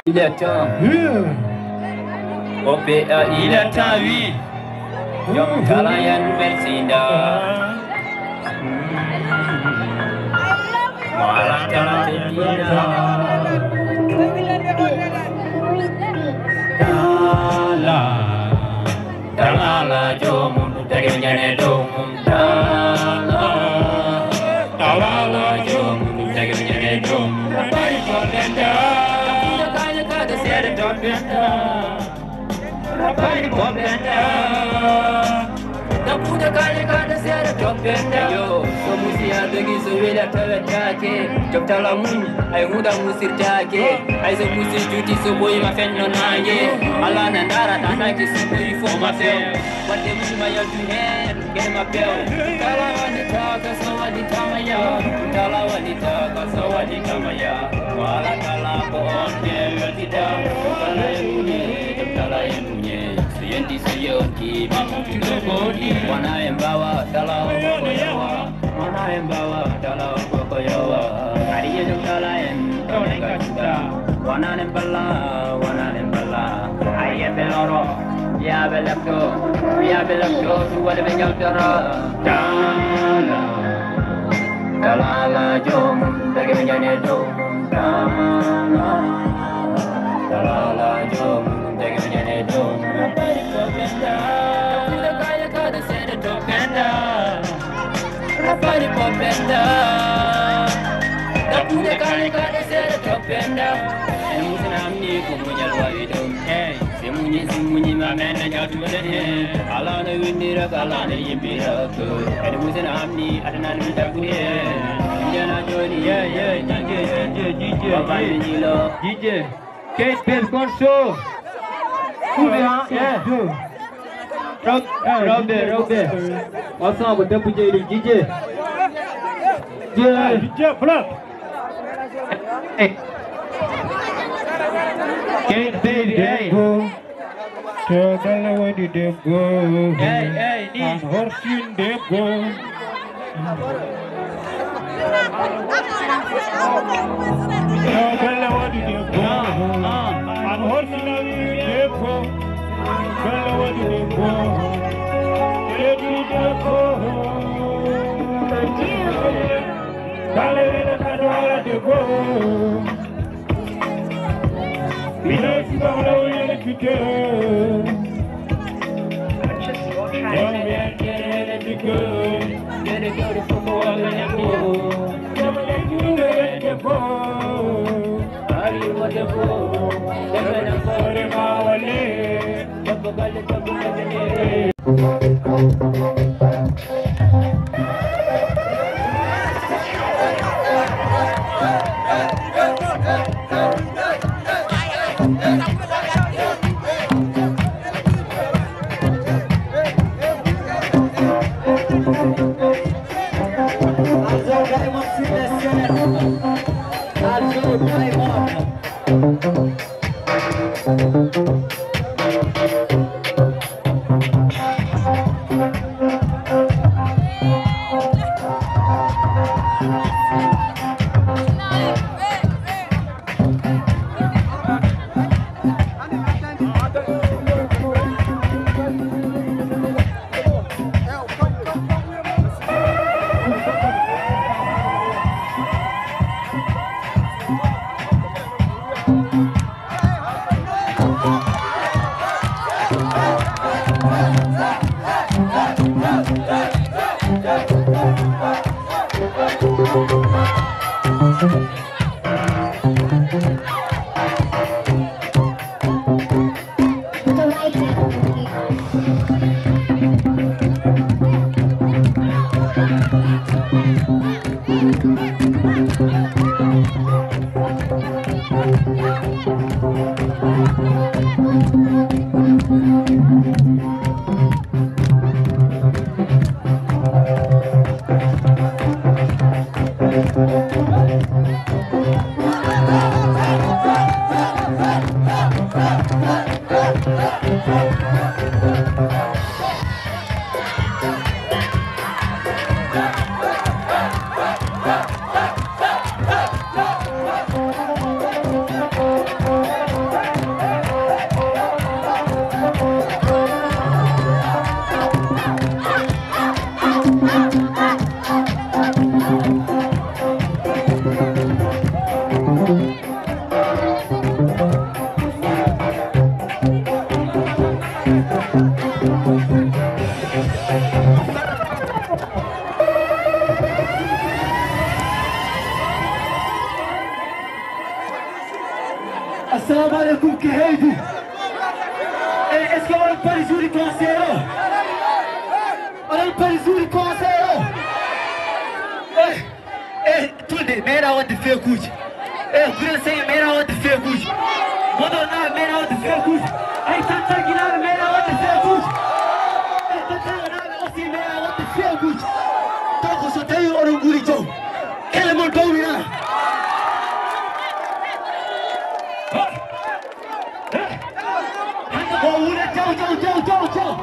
Il est temps. OPA, il est temps, oui. Jom Kalayan Mersinda. Malah Talala Jom Taganyane Dom Talala Jom Taganyane Dom Rapai Bobenda Tapuda Kaya Kada Sera Topenda Yo Somusia Dagi Sovela Talatake Joptala Mun Ay Huda Musir Take Ay So Musir Juti Soboy Ma Fen No Naye Alana Nara Tanaki Soboy For Ma Fel What the Mushima Yo to Head Get Ma Bell Tala Wadi Taka Sawadi Tamaya Tala Wadi Taka Sawadi Tamaya Wala Tala Ko On Del Tida Tala Yunye Tala Yunye Suyenti Suyonki Mamutulo Bodi Wana Embawa Tala Kokoyawa Wana Embawa Tala Kokoyawa Ariya Tala Entonega Chuta Wana Nembala Ayya Beloro Ya Belakto Suwada Benyaltara Tala Talala Jom Dagi Benyane Dom Talala Jom Dagi Benyane Dom Rapari Popenda Tapuda Kaya Kada Sera Topenda Rapari Popenda Tapuda Kaya Kada Sera Topenda Emusanamni Kumunyal Wavidum Hey Yemuni simuni mamena jatulene alana windira kalana yimbira ko edmusen amni adnan mitakuni jana joni DJ Baba Nilo DJ Kate Bell Conso Robbe what's up with Deputy DJ DJ Flop Hey Kate Bell Tell where did they go? Hey, and horsing they go. Tell where did they go? And horsing they go. Tell where did they go? Where did they go? Tell where they go. Purchase السلام عليكم كهيدي اسكو الباريزوري كونسيرو الباريزوري كونسيرو تولدي ميرا ود فيكوج غير سي ميرا ود فيكوج مودونا ميرا ود فيكوج اي تانتاغينا ميرا ود فيكوج تانتاغينا اوسي ميرا ود فيكوج توكو سوتايو اورغوري جو كلمون دوينا Go!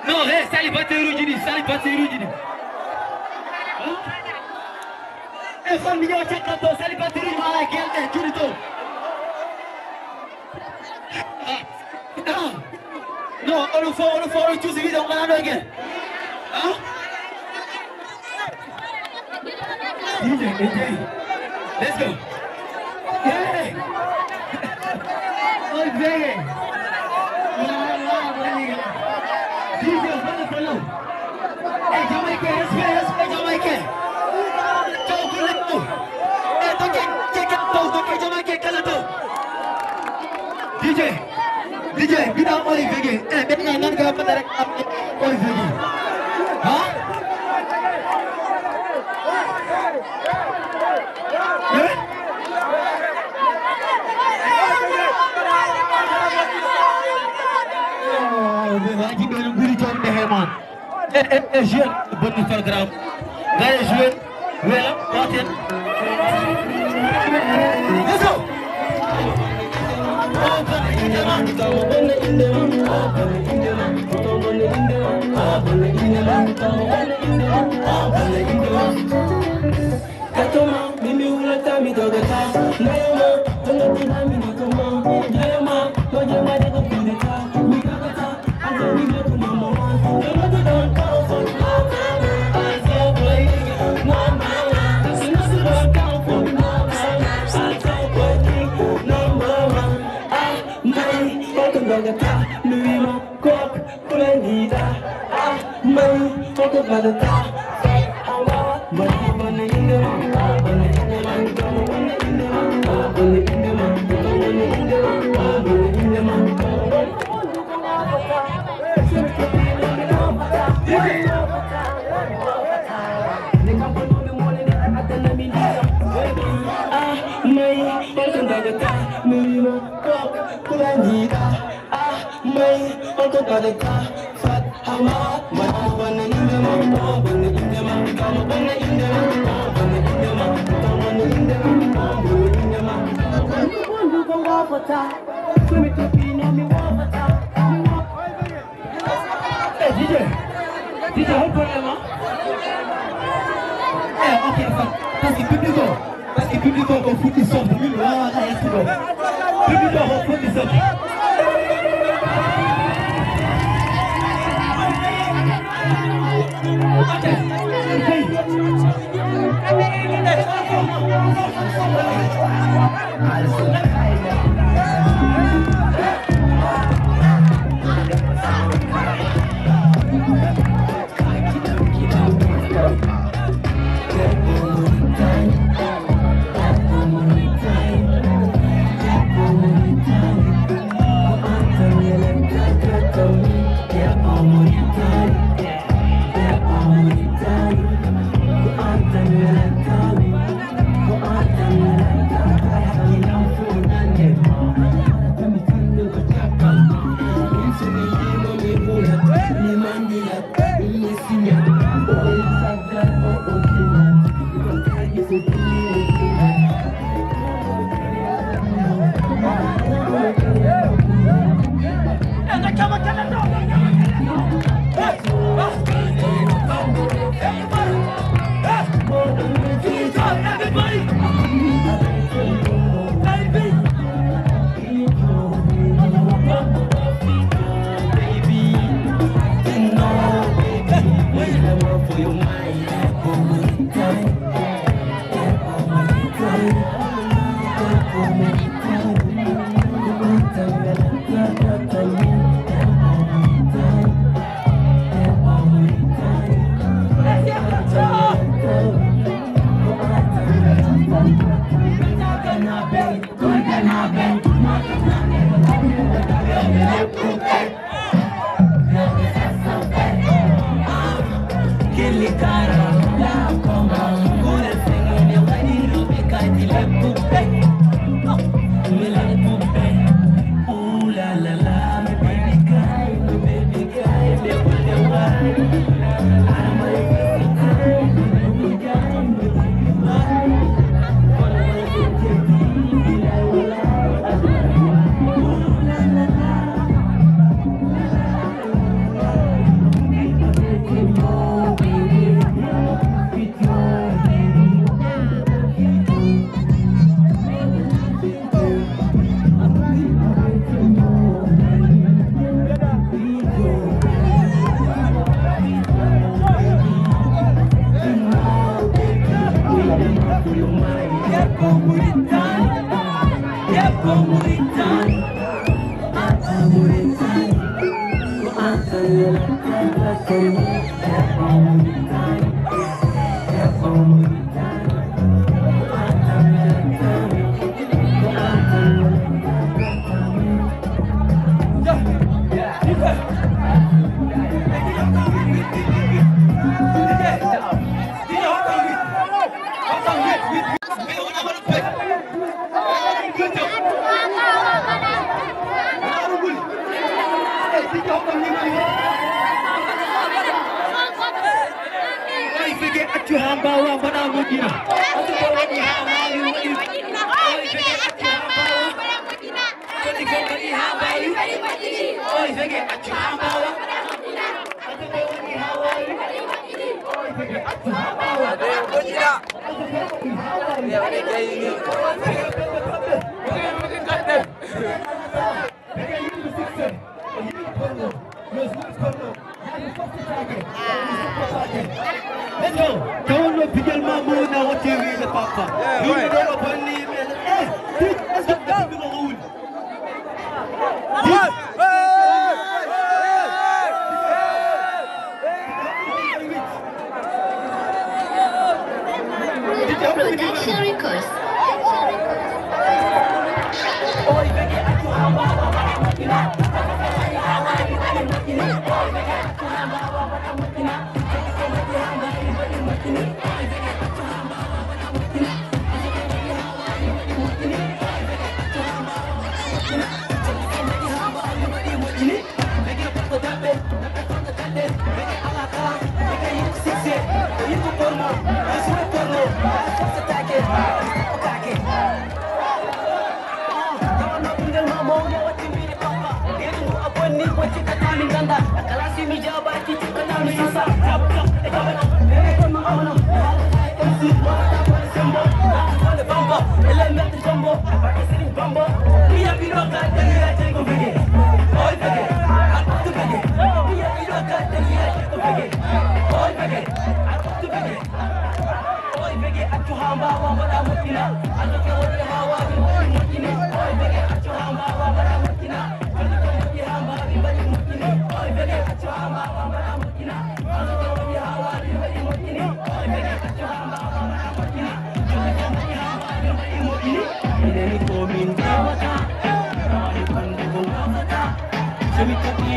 No, hey, sali batteru jini. Eh, fan minyo cakap tu, sali batteru malah gel juni tu. No, orang follow choose video mana lagi? DJ, let's go. Yeah. Oh, baby. DJ, follow. Hey, Jamaica, Jamaica. Kau boleh tu. Eh, check out tu, Jamaica kalau tu. DJ, kita boleh pergi. Betul kan kau pada boleh pergi. Hah? Lagi belum beri jom deh man. Jeune, bon Instagram. Gaya jeune, well, latihan. Let's go. DJ, hold problème hein? Ok, parce que public on fout des sortes de mille, là, c'est bon. Public on fout des sortes.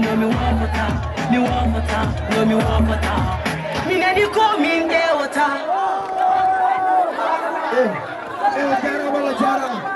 me no me want water. Me want water. No me want water. Me nani call me in the water. Jara wala jara.